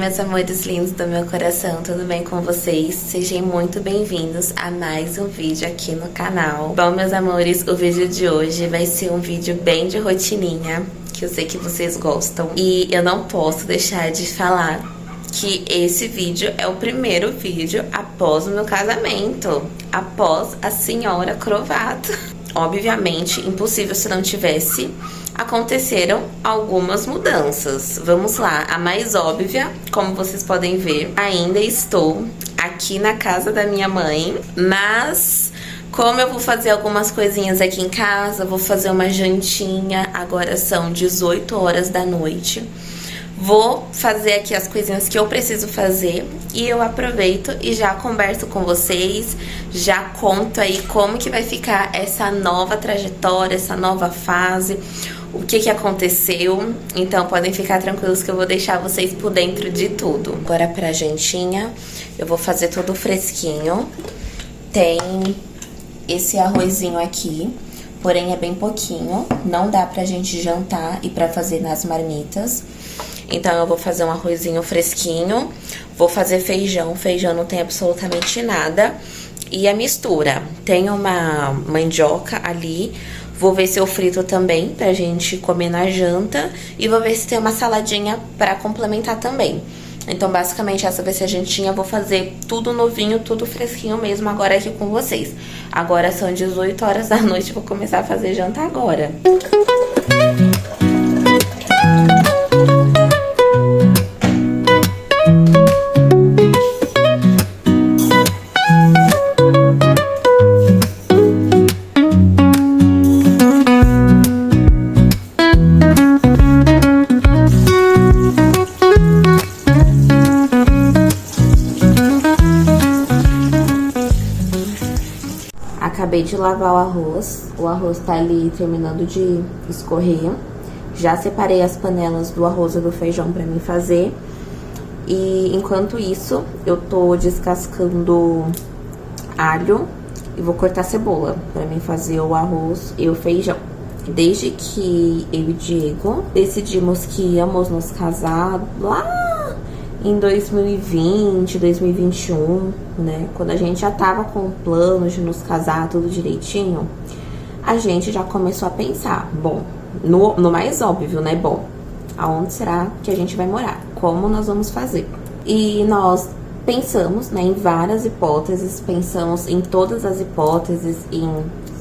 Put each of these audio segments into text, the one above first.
meus amores lindos do meu coração, tudo bem com vocês? Sejam muito bem-vindos a mais um vídeo aqui no canal. Bom, meus amores, o vídeo de hoje vai ser um vídeo bem de rotininha, que eu sei que vocês gostam. E eu não posso deixar de falar que esse vídeo é o primeiro vídeo após o meu casamento, após a senhora Crovato. Obviamente, impossível se não tivesse. Aconteceram algumas mudanças. Vamos lá, a mais óbvia, como vocês podem ver, ainda estou aqui na casa da minha mãe, mas como eu vou fazer algumas coisinhas aqui em casa, vou fazer uma jantinha, agora são 18 horas da noite. Vou fazer aqui as coisinhas que eu preciso fazer e eu aproveito e já converso com vocês, já conto aí como que vai ficar essa nova trajetória, essa nova fase, o que aconteceu. Então podem ficar tranquilos que eu vou deixar vocês por dentro de tudo. Agora pra jantinha, eu vou fazer tudo fresquinho. Tem esse arrozinho aqui, porém é bem pouquinho, não dá pra gente jantar e pra fazer nas marmitas. Então eu vou fazer um arrozinho fresquinho, vou fazer feijão, feijão não tem absolutamente nada. E a mistura, tem uma mandioca ali, vou ver se eu frito também pra gente comer na janta. E vou ver se tem uma saladinha pra complementar também. Então basicamente essa vai ser a jantinha, vou fazer tudo novinho, tudo fresquinho mesmo agora aqui com vocês. Agora são 18 horas da noite, vou começar a fazer janta agora. Acabei de lavar o arroz tá ali terminando de escorrer. Já separei as panelas do arroz e do feijão pra mim fazer. E enquanto isso, eu tô descascando alho e vou cortar cebola pra mim fazer o arroz e o feijão. Desde que eu e o Diego decidimos que íamos nos casar lá em 2020, 2021, né? Quando a gente já tava com planos de nos casar tudo direitinho, a gente já começou a pensar, bom, no mais óbvio, né? Bom, aonde será que a gente vai morar? Como nós vamos fazer? E nós pensamos, né, em várias hipóteses, pensamos em todas as hipóteses, em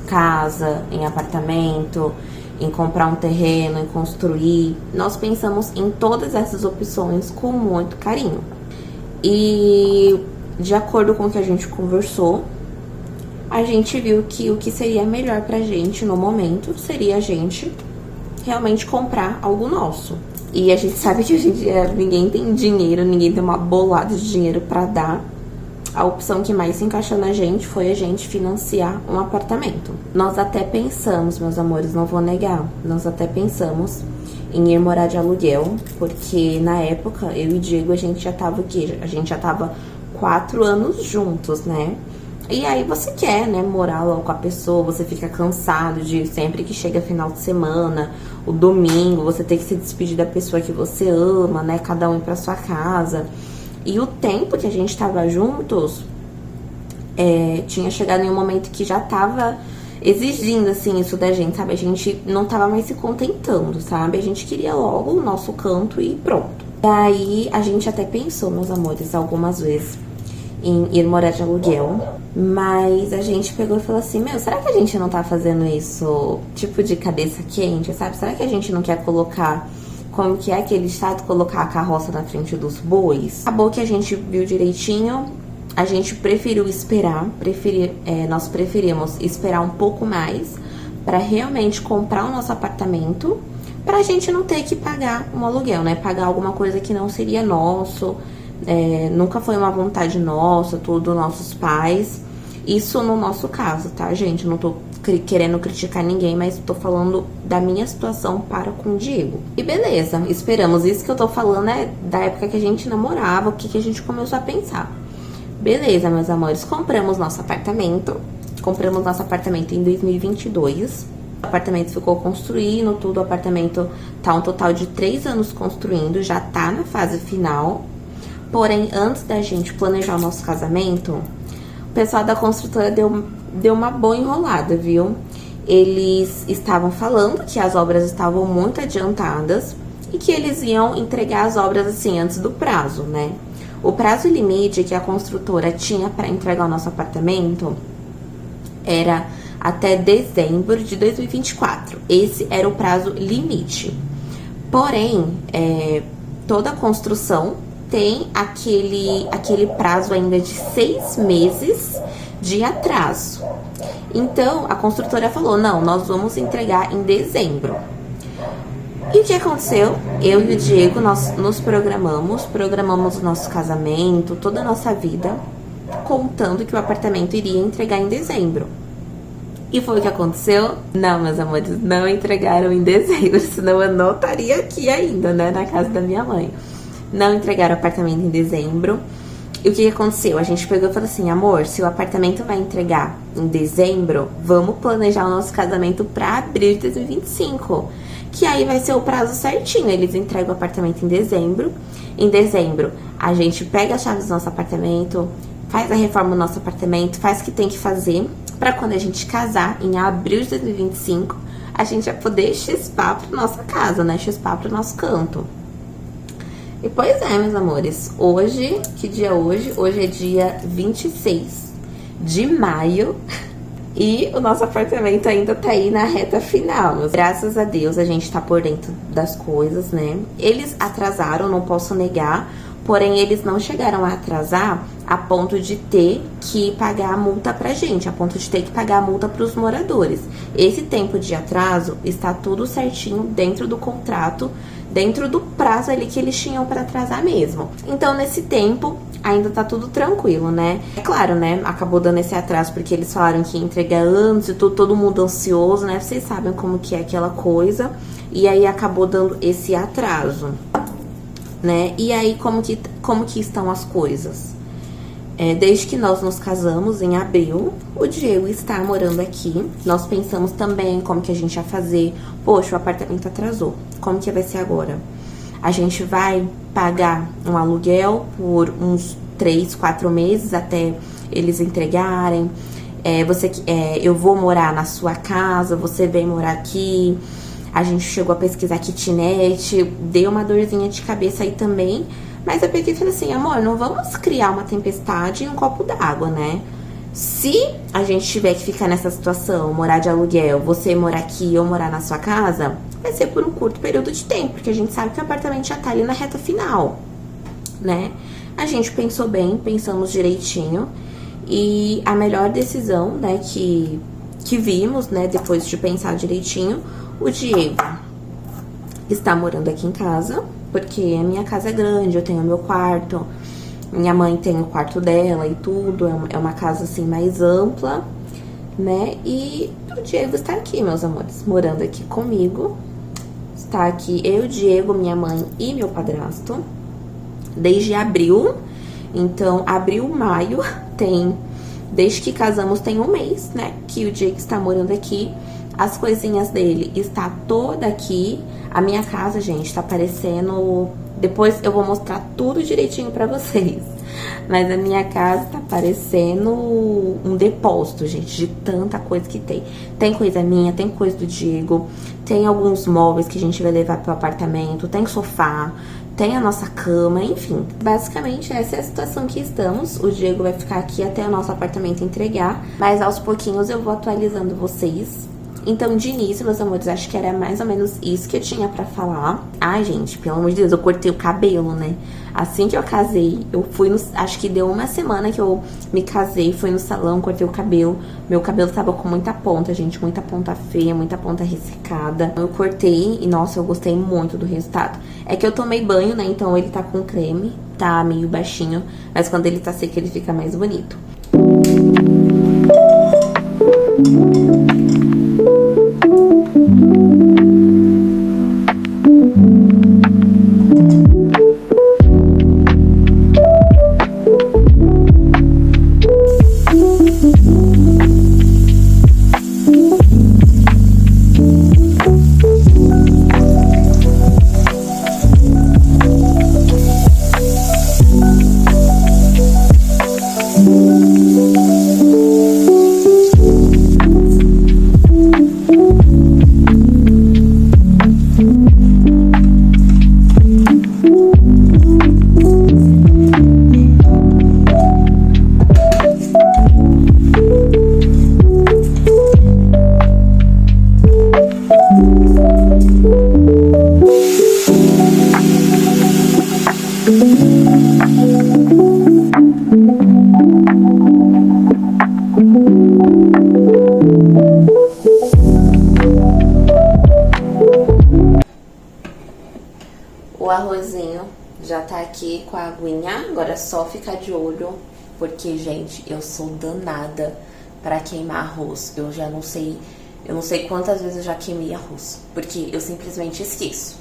casa, em apartamento, em comprar um terreno, em construir. Nós pensamos em todas essas opções com muito carinho. E de acordo com o que a gente conversou, a gente viu que o que seria melhor pra gente no momento seria a gente realmente comprar algo nosso. E a gente sabe que hoje em dia ninguém tem dinheiro, ninguém tem uma bolada de dinheiro pra dar. A opção que mais se encaixou na gente foi a gente financiar um apartamento. Nós até pensamos, meus amores, não vou negar, nós até pensamos em ir morar de aluguel, porque na época, eu e o Diego, a gente já tava o quê? A gente já tava 4 anos juntos, né? E aí você quer, né, morar logo com a pessoa, você fica cansado de sempre que chega final de semana, o domingo, você ter que se despedir da pessoa que você ama, né, cada um ir pra sua casa. E o tempo que a gente tava juntos, tinha chegado em um momento que já tava exigindo, assim, isso da gente, sabe? A gente não tava mais se contentando, sabe? A gente queria logo o nosso canto e pronto. E aí, a gente até pensou, meus amores, algumas vezes em ir morar de aluguel. Mas a gente pegou e falou assim, meu, será que a gente não tá fazendo isso, tipo, de cabeça quente, sabe? Será que a gente não quer colocar... Como que é aquele estado, colocar a carroça na frente dos bois? Acabou que a gente viu direitinho, a gente preferiu esperar, nós preferimos esperar um pouco mais pra realmente comprar o nosso apartamento, pra gente não ter que pagar um aluguel, né? Pagar alguma coisa que não seria nosso, nunca foi uma vontade nossa, tudo nossos pais. Isso no nosso caso, tá, gente? Não tô querendo criticar ninguém, mas tô falando da minha situação para com o Diego. E beleza, esperamos. Isso que eu tô falando é da época que a gente namorava, o que a gente começou a pensar. Beleza, meus amores, compramos nosso apartamento. Compramos nosso apartamento em 2022. O apartamento ficou construindo, tudo. O apartamento tá um total de 3 anos construindo, já tá na fase final. Porém, antes da gente planejar o nosso casamento, o pessoal da construtora deu uma boa enrolada, viu? Eles estavam falando que as obras estavam muito adiantadas e que eles iam entregar as obras assim antes do prazo, né? O prazo limite que a construtora tinha para entregar o nosso apartamento era até dezembro de 2024. Esse era o prazo limite. Porém, toda construção tem aquele prazo ainda de 6 meses de atraso. Então, a construtora falou, não, nós vamos entregar em dezembro. E o que aconteceu? Eu e o Diego, nós nos programamos o nosso casamento, toda a nossa vida, contando que o apartamento iria entregar em dezembro. E foi o que aconteceu? Não, meus amores, não entregaram em dezembro, senão eu não estaria aqui ainda, né, na casa da minha mãe. Não entregaram o apartamento em dezembro. E o que aconteceu? A gente pegou e falou assim, amor, se o apartamento vai entregar em dezembro, vamos planejar o nosso casamento pra abril de 2025. Que aí vai ser o prazo certinho. Eles entregam o apartamento em dezembro. Em dezembro, a gente pega as chaves do nosso apartamento, faz a reforma do nosso apartamento, faz o que tem que fazer, pra quando a gente casar, em abril de 2025, a gente vai poder chispar pra nossa casa, né? Chispar pro nosso canto. E pois é, meus amores, hoje, que dia é hoje? Hoje é dia 26 de maio e o nosso apartamento ainda tá aí na reta final. Graças a Deus a gente tá por dentro das coisas, né? Eles atrasaram, não posso negar, porém eles não chegaram a atrasar a ponto de ter que pagar a multa pra gente, a ponto de ter que pagar a multa pros moradores. Esse tempo de atraso está tudo certinho dentro do contrato, dentro do prazo ali que eles tinham pra atrasar mesmo. Então, nesse tempo, ainda tá tudo tranquilo, né? É claro, né? Acabou dando esse atraso porque eles falaram que ia entregar antes e todo mundo ansioso, né? Vocês sabem como que é aquela coisa. E aí, acabou dando esse atraso, né? E aí, como que estão as coisas? Desde que nós nos casamos, em abril, o Diego está morando aqui. Nós pensamos também como que a gente ia fazer. Poxa, o apartamento atrasou. Como que vai ser agora? A gente vai pagar um aluguel por uns 3, 4 meses até eles entregarem. Eu vou morar na sua casa, você vem morar aqui. A gente chegou a pesquisar kitnet, deu uma dorzinha de cabeça aí também. Mas eu peguei e falei assim, amor, não vamos criar uma tempestade em um copo d'água, né? Se a gente tiver que ficar nessa situação, morar de aluguel, você morar aqui ou morar na sua casa, vai ser por um curto período de tempo, porque a gente sabe que o apartamento já tá ali na reta final, né? A gente pensou bem, pensamos direitinho, e a melhor decisão, né, que vimos, né, depois de pensar direitinho, o Diego está morando aqui em casa, porque a minha casa é grande, eu tenho o meu quarto, minha mãe tem o quarto dela e tudo, é uma casa assim mais ampla, né? E o Diego está aqui, meus amores, morando aqui comigo. Está aqui eu, Diego, minha mãe e meu padrasto, desde abril. Então, abril, maio, desde que casamos tem um mês, né? Que o Diego está morando aqui. As coisinhas dele está toda aqui. A minha casa, gente, tá parecendo... Depois eu vou mostrar tudo direitinho pra vocês. Mas a minha casa tá parecendo um depósito, gente, de tanta coisa que tem. Tem coisa minha, tem coisa do Diego, tem alguns móveis que a gente vai levar pro apartamento, tem sofá, tem a nossa cama, enfim. Basicamente, essa é a situação que estamos. O Diego vai ficar aqui até o nosso apartamento entregar, mas aos pouquinhos eu vou atualizando vocês. Então, de início, meus amores, acho que era mais ou menos isso que eu tinha pra falar. Ai, gente, pelo amor de Deus, eu cortei o cabelo, né? Assim que eu casei, eu fui no... Acho que deu uma semana que eu me casei, fui no salão, cortei o cabelo. Meu cabelo tava com muita ponta, gente, muita ponta feia, muita ponta ressecada. Eu cortei e, nossa, eu gostei muito do resultado. É que eu tomei banho, né? Então, ele tá com creme, tá meio baixinho. Mas quando ele tá seco, ele fica mais bonito. O arrozinho já tá aqui com a aguinha, agora é só ficar de olho, porque, gente, eu sou danada pra queimar arroz. Eu não sei quantas vezes eu já queimei arroz, porque eu simplesmente esqueço.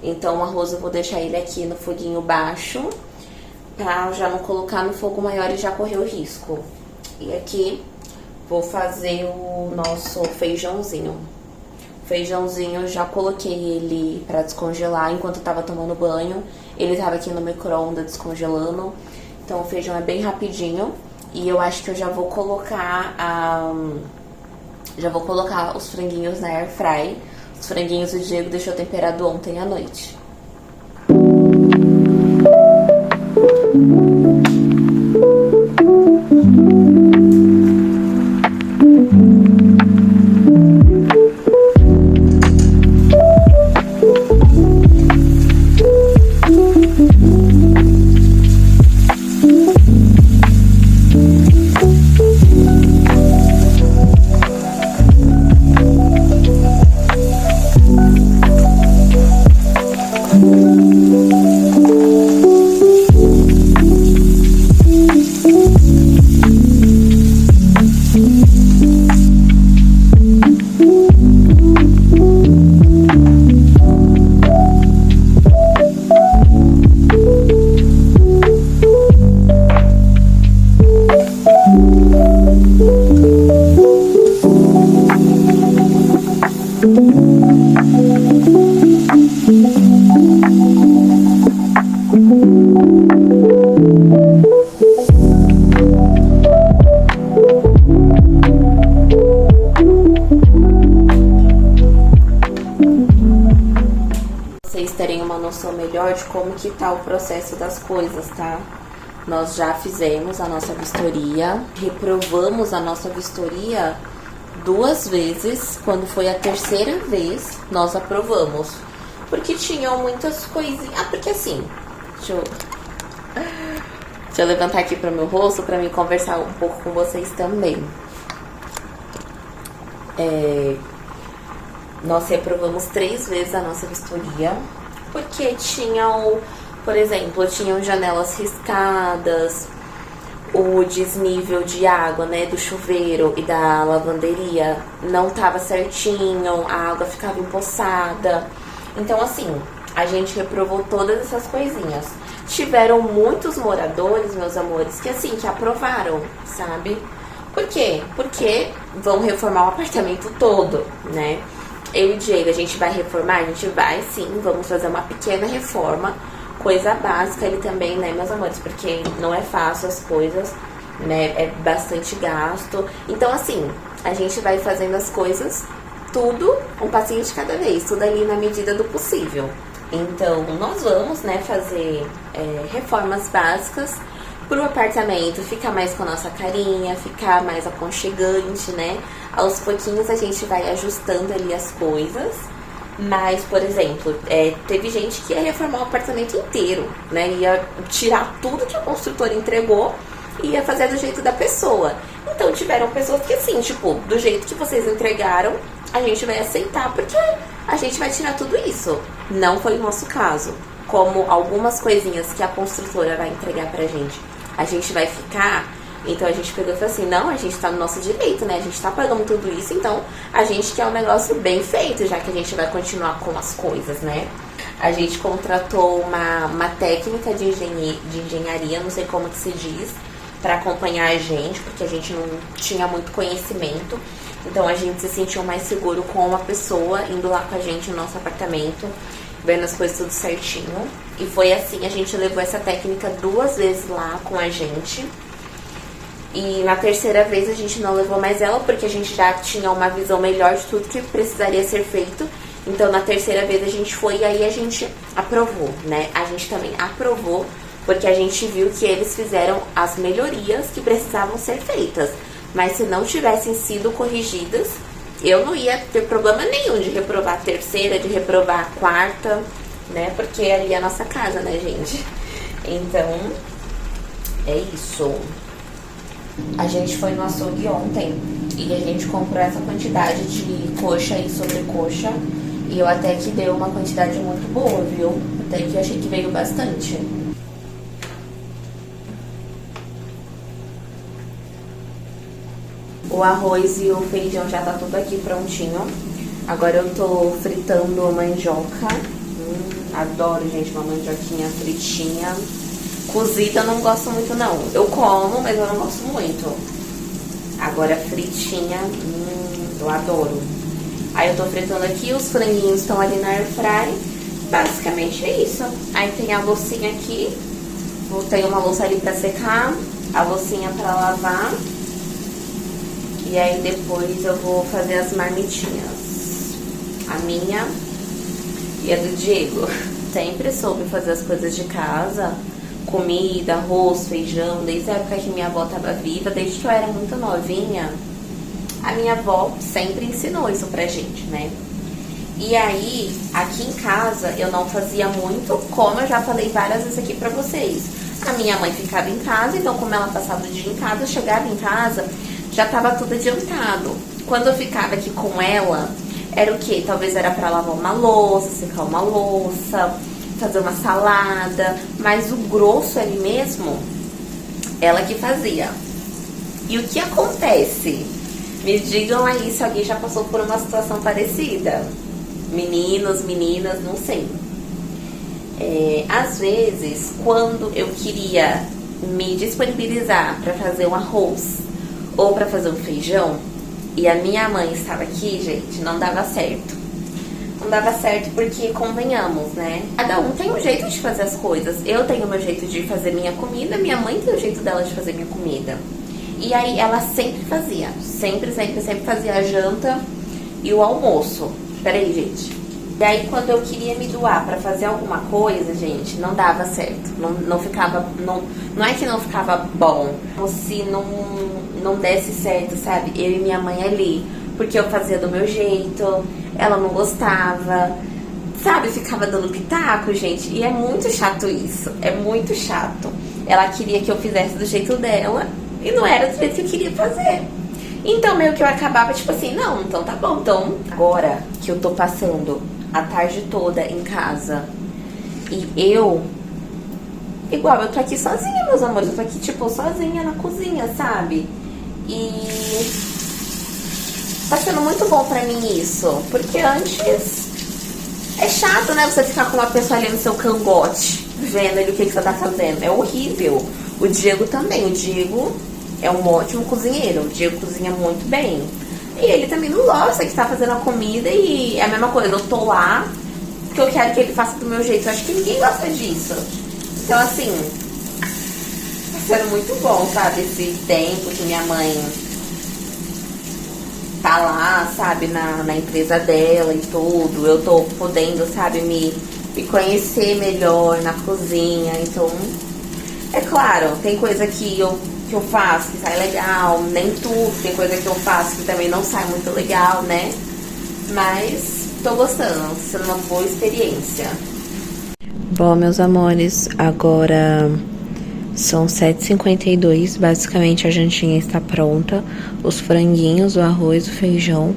Então o arroz eu vou deixar ele aqui no foguinho baixo, pra já não colocar no fogo maior e já correr o risco. E aqui vou fazer o nosso feijãozinho. Feijãozinho, já coloquei ele pra descongelar enquanto eu tava tomando banho. Ele tava aqui no micro-ondas descongelando. Então o feijão é bem rapidinho. E eu acho que eu já vou colocar os franguinhos na air fry. Os franguinhos o Diego deixou temperado ontem à noite. Vocês terem uma noção melhor de como que tá o processo das coisas, tá? Nós já fizemos a nossa vistoria, reprovamos a nossa vistoria 2 vezes. Quando foi a terceira vez, nós aprovamos. Porque tinham muitas coisinhas... Ah, porque assim... Deixa eu levantar aqui pro meu rosto pra mim conversar um pouco com vocês também. Nós reprovamos 3 vezes a nossa vistoria. Porque tinham... Por exemplo, tinham janelas riscadas, o desnível de água, né, do chuveiro e da lavanderia não tava certinho, a água ficava empoçada. Então, assim, a gente reprovou todas essas coisinhas. Tiveram muitos moradores, meus amores, que assim, que aprovaram, sabe? Por quê? Porque vão reformar o apartamento todo, né? Eu e o Diego, a gente vai reformar? A gente vai, sim, vamos fazer uma pequena reforma. Coisa básica ali também, né, meus amores? Porque não é fácil as coisas, né? É bastante gasto. Então, assim, a gente vai fazendo as coisas, tudo, um passinho de cada vez. Tudo ali na medida do possível. Então, nós vamos, né, fazer reformas básicas pro apartamento ficar mais com a nossa carinha, ficar mais aconchegante, né? Aos pouquinhos a gente vai ajustando ali as coisas. Mas, por exemplo, teve gente que ia reformar o apartamento inteiro, né? Ia tirar tudo que o construtor entregou e ia fazer do jeito da pessoa. Então, tiveram pessoas que, assim, tipo, do jeito que vocês entregaram, a gente vai aceitar, porque a gente vai tirar tudo isso. Não foi o nosso caso. Como algumas coisinhas que a construtora vai entregar pra gente, a gente vai ficar... Então a gente pegou e falou assim, não, a gente tá no nosso direito, né? A gente tá pagando tudo isso, então a gente quer um negócio bem feito, já que a gente vai continuar com as coisas, né? A gente contratou uma técnica de engenharia, não sei como que se diz, pra acompanhar a gente, porque a gente não tinha muito conhecimento. Então a gente se sentiu mais seguro com uma pessoa indo lá com a gente no nosso apartamento, vendo as coisas tudo certinho. E foi assim, a gente levou essa técnica 2 vezes lá com a gente. E na terceira vez a gente não levou mais ela, porque a gente já tinha uma visão melhor de tudo que precisaria ser feito. Então na terceira vez a gente foi e aí a gente aprovou, né? A gente também aprovou, porque a gente viu que eles fizeram as melhorias que precisavam ser feitas. Mas se não tivessem sido corrigidas, eu não ia ter problema nenhum de reprovar a terceira, de reprovar a quarta, né? Porque ali é a nossa casa, né, gente? Então, é isso. A gente foi no açougue ontem e a gente comprou essa quantidade de coxa e sobrecoxa. E eu até que deu uma quantidade muito boa, viu? Até que eu achei que veio bastante. O arroz e o feijão já tá tudo aqui prontinho. Agora eu tô fritando mandioca. Adoro, gente, uma mandioquinha fritinha. Cozida eu não gosto muito, não. Eu como, mas eu não gosto muito. Agora fritinha, eu adoro. Aí eu tô fritando aqui, os franguinhos estão ali na airfry. Basicamente é isso. Aí tem a loucinha aqui. Tem uma louça ali pra secar. A loucinha pra lavar. E aí depois eu vou fazer as marmitinhas. A minha e a do Diego. Sempre soube fazer as coisas de casa. Comida, arroz, feijão. Desde a época que minha avó tava viva. Desde que eu era muito novinha. A minha avó sempre ensinou isso pra gente, né? E aí, aqui em casa, eu não fazia muito. Como eu já falei várias vezes aqui pra vocês. A minha mãe ficava em casa. Então como ela passava o dia em casa, eu chegava em casa... Já tava tudo adiantado. Quando eu ficava aqui com ela, era o quê? Talvez era pra lavar uma louça, secar uma louça, fazer uma salada. Mas o grosso ali mesmo, ela que fazia. E o que acontece? Me digam aí se alguém já passou por uma situação parecida. Meninos, meninas, não sei. Às vezes, quando eu queria me disponibilizar pra fazer um arroz ou pra fazer um feijão, e a minha mãe estava aqui, gente, não dava certo. Não dava certo porque, convenhamos, né? Cada um tem um jeito de fazer as coisas. Eu tenho o meu jeito de fazer minha comida, minha mãe tem o jeito dela de fazer minha comida. E aí, ela sempre fazia. Sempre fazia a janta e o almoço. Peraí, gente. E aí, quando eu queria me doar pra fazer alguma coisa, gente, não dava certo. Não ficava... Não é que não ficava bom. Como se não desse certo, sabe? Eu e minha mãe ali. Porque eu fazia do meu jeito. Ela não gostava. Sabe? Ficava dando pitaco, gente. E é muito chato isso. É muito chato. Ela queria que eu fizesse do jeito dela. E não era do jeito que eu queria fazer. Então, meio que eu acabava, tipo assim, não, então tá bom. Então, agora que eu tô passando a tarde toda em casa e igual, eu tô aqui sozinha, meus amores. Eu tô aqui, tipo, sozinha na cozinha, sabe? E tá sendo muito bom pra mim isso. Porque antes é chato, né? Você ficar com uma pessoa ali no seu cangote, vendo ali o que você tá fazendo. É horrível. O Diego também. O Diego é um ótimo cozinheiro. O Diego cozinha muito bem. E ele também não gosta que tá fazendo a comida e é a mesma coisa. Eu tô lá porque eu quero que ele faça do meu jeito. Eu acho que ninguém gosta disso. Então, assim, tá sendo muito bom, sabe? Esse tempo que minha mãe tá lá, sabe? Na empresa dela e tudo. Eu tô podendo, sabe? Me conhecer melhor na cozinha. Então, é claro, tem coisa que eu faço que sai legal, nem tudo. Tem coisa que eu faço que também não sai muito legal, né? Mas tô gostando, tá sendo uma boa experiência. Bom, meus amores, agora são 7h52, basicamente a jantinha está pronta. Os franguinhos, o arroz, o feijão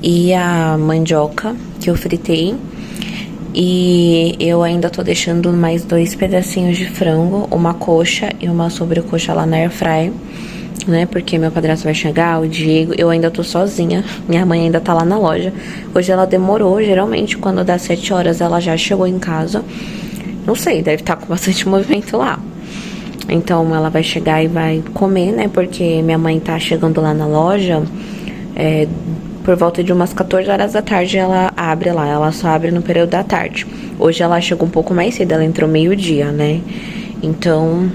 e a mandioca que eu fritei. E eu ainda tô deixando mais 2 pedacinhos de frango, uma coxa e uma sobrecoxa lá na airfry, né? Porque meu padrasto vai chegar, o Diego, eu ainda tô sozinha, minha mãe ainda tá lá na loja. Hoje ela demorou, geralmente quando dá 7 horas ela já chegou em casa. Não sei, deve estar com bastante movimento lá. Então ela vai chegar e vai comer, né? Porque minha mãe tá chegando lá na loja, por volta de umas 14 horas da tarde ela abre lá, ela só abre no período da tarde. Hoje ela chegou um pouco mais cedo, ela entrou meio-dia, né? Então,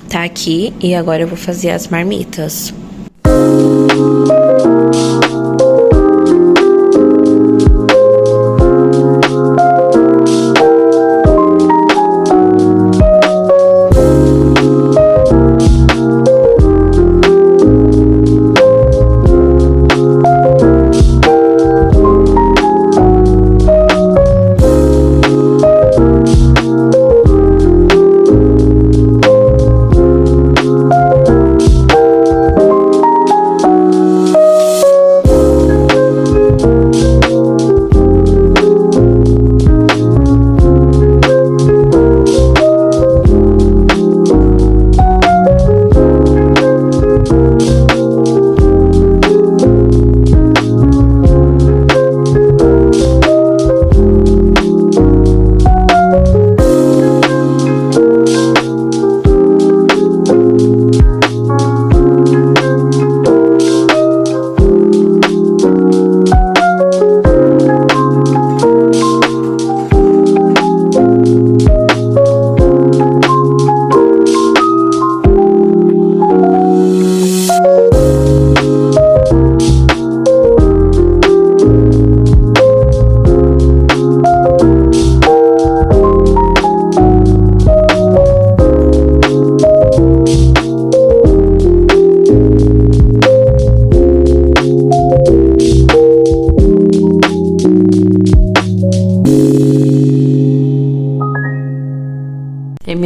tá aqui e agora eu vou fazer as marmitas.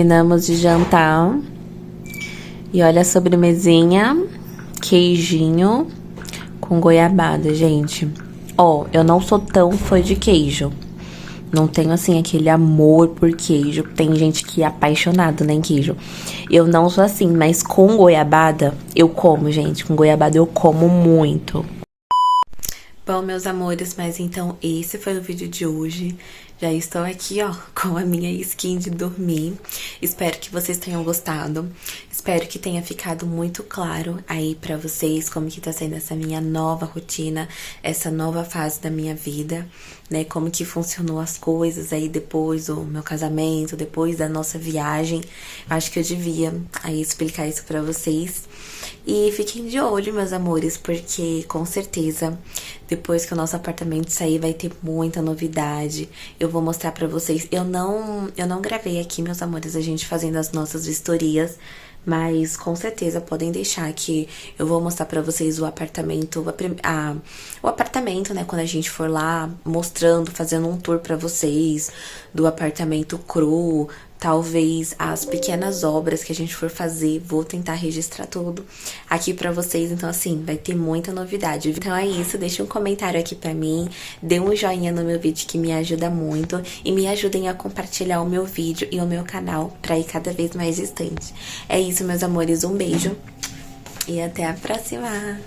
terminamos de jantar. E olha a sobremesinha. Queijinho com goiabada, gente. Ó, eu não sou tão fã de queijo. Não tenho, assim, aquele amor por queijo. Tem gente que é apaixonado, né, em queijo. Eu não sou assim, mas com goiabada eu como, gente. Com goiabada eu como muito. Bom, meus amores, mas então esse foi o vídeo de hoje. Já estou aqui, ó, com a minha skin de dormir. Espero que vocês tenham gostado. Espero que tenha ficado muito claro aí pra vocês como que tá sendo essa minha nova rotina, essa nova fase da minha vida, né? Como que funcionou as coisas aí depois do meu casamento, depois da nossa viagem. Acho que eu devia aí explicar isso pra vocês. E fiquem de olho, meus amores, porque com certeza depois que o nosso apartamento sair vai ter muita novidade. Eu vou mostrar pra vocês. Eu não gravei aqui, meus amores, a gente fazendo as nossas vistorias, mas com certeza podem deixar que eu vou mostrar pra vocês o apartamento, o apartamento, né, quando a gente for lá, mostrando, fazendo um tour pra vocês do apartamento cru. Talvez as pequenas obras que a gente for fazer, vou tentar registrar tudo aqui pra vocês. Então, assim, vai ter muita novidade. Então é isso, deixa um comentário aqui pra mim, dê um joinha no meu vídeo que me ajuda muito. E me ajudem a compartilhar o meu vídeo e o meu canal pra ir cada vez mais distante. É isso, meus amores, um beijo e até a próxima!